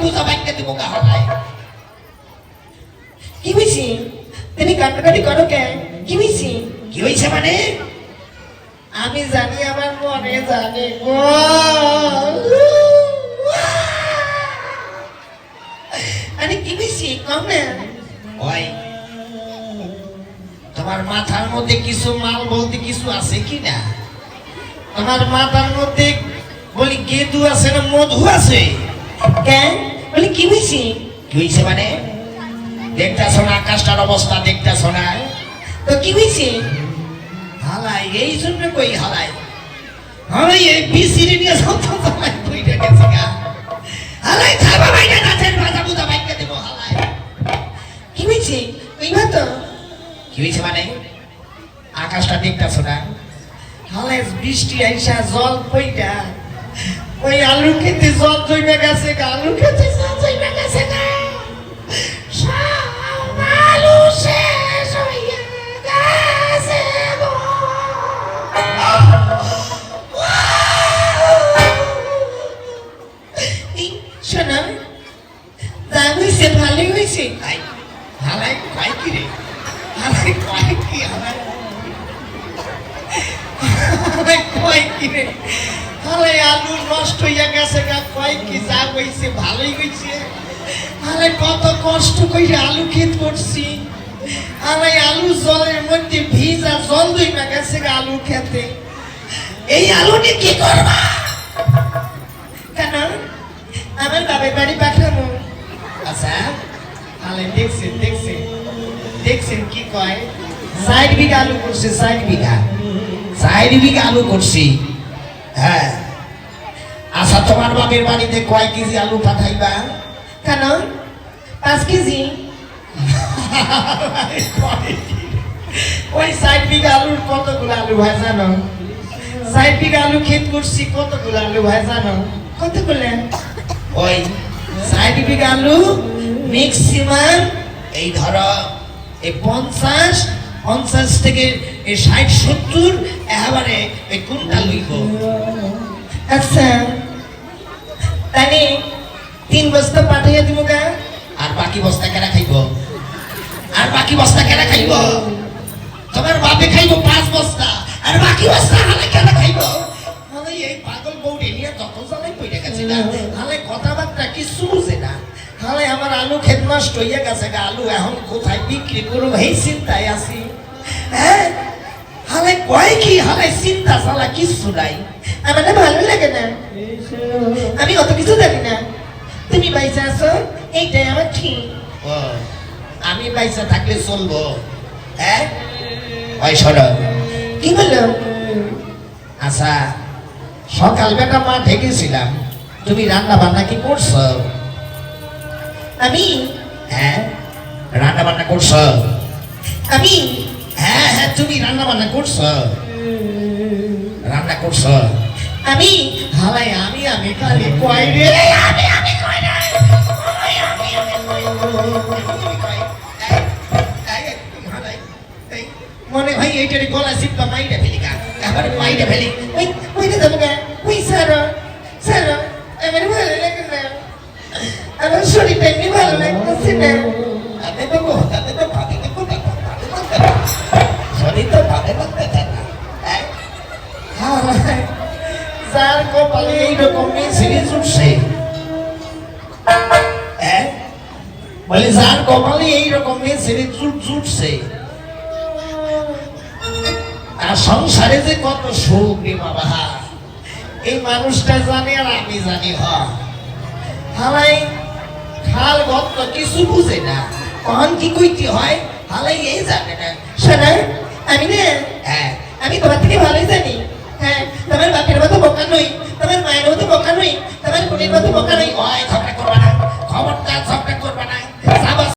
বুঝা বাইকে দিব গা হালাই কি হইছে তুমি কাটাকাটি করো কেন কি হইছে কি হইছে মানে আমি জানি আমার মনে জানে গো আরে কি হইছে কম না ওই তোমার মাথার মধ্যে কিছু মাল বলতে কিছু আছে কি না আমার মাথার মধ্যে বলি গেদু আছে না মধু আছে কেন বলি কি হইছে কি হইছে মানে দেখতেছো না আকাশটার অবস্থা দেখতেছো না তো কি হইছে হালাই এই জন্য কই হালাই হালাই এই বিসিরি নিয়ে সব হালাই কইটা গেছে গা হালাই থাবা বাইনা নাচের বাজা বুঝা বাইকে দেব হালাই কি হইছে কইবা তো কি হইছে মানে আকাশটা দেখতেছো না হালাই বৃষ্টি আইসা জল পইটা ওই আলু খেতে জল জমে গেছে আলু খেতে জল জমে গেছে না সব আলু শেষ হইয়া গেছে গো। এই শোনো যা হয়েছে ভালোই হয়েছে আই হালাই কয় কি রে হালাই কয় কি হালাই কয় কি রে হালে আলু নষ্ট হইয়া গেছে গা কয় কি যা হইছে ভালোই হইছে হালে কত কষ্ট কইরা আলু ক্ষেত করছি হালে আলু জলের মধ্যে ভিজা জল দইমা গেছে গা আলু খেতে এই আলু নিয়ে কি করবা কেন আমার বাবার বাড়ি পাঠাবো আচ্ছা হালে দেখছেন কি কয় 60 বিঘা আলু করছে 60 বিঘা 4 বিঘা আলু করছি হ্যাঁ আচ্ছা তোমার বাপের বাড়িতে কয় কেজি আলু পাঠাইবা কেন 5 কেজি ওই 60 বিঘা আলুর কতগুলো আলু ভাই জানো 60 বিঘা আলু ক্ষেত করছি কতগুলো আলু ভাই জানো কতগুলো ওই 60 বিঘা আলু ম্যাক্সিমাম এই ধরো এই 50 থেকে এই 60-70 এবারে এই কুইন্টাল লইব আচ্ছা তাহলে 3 বস্তা পাঠিয়ে দিব গা আর বাকি বস্তা কেনা খাইব আর বাকি বস্তা কেনা খাইব তোমার বাপে খাইব 5 বস্তা আর বাকি বস্তা হালে কেনা খাইব আমি এই পাগল বউটি নিয়ে যত জ্বালাই পড়ে গেছে না হালে কথাবার্তা কিছু বুঝে না হালে আমার আলু ক্ষেত নষ্ট হইয়া গেছে গা আলু এখন কোথায় বিক্রি করব এই চিন্তায় আছি হ্যাঁ হালে কয় কি হালে চিন্তা চালা কিছু নাই আমার না ভালো লাগে না আমি অত কিছু জানি না তুমি বাইসা আছো এইটাই আমার ঠিক ও আমি পয়সা থাকলে চলবো হ্যাঁ ওই শোনো কি বললো আচ্ছা সকালবেলা মাঠে গেছিলাম তুমি রান্না বান্না কি করছো আমি হ্যাঁ রান্না বান্না করছো আমি হ্যাঁ হ্যাঁ তুমি রান্না বান্না করছো রান্না করছো আমি হালাই আমি খালি কয় রে আমি কয় রে মনে ভাই এইটার গলা সিপা মাইরা ফেলি গা এবারে মাইরা ফেলি ওই ওই না যাবো গা ওই সারা আমার ভালো লাগে না আমার শরীরটা এমনি ভালো লাগতেছে না তাতে তো ভাবে দেখো শরীর তো ভাবে লাগতেছে না যার কপালে এইরকম সিরিজ উঠছে বলে যার কপালে এইরকম সিরিজ উঠছে আর সংসারে যে কত সুখ রে বাবা এই মানুষটা জানে আর আমি জানি হালাই খাল গত্ত কিছু বুঝে না কখন কি কইতে হয় হালাই এই জানে না শোনা আমি না হ্যাঁ আমি তোমার থেকে ভালোই জানি হ্যাঁ তোমার বাপের মতো বোকা নই তোমার মায়ের মতো বোকা নই তোমার বোনের মতো বোকা নই ওই ঝগড়া করবা না খবরদার ঝগড়া করবা না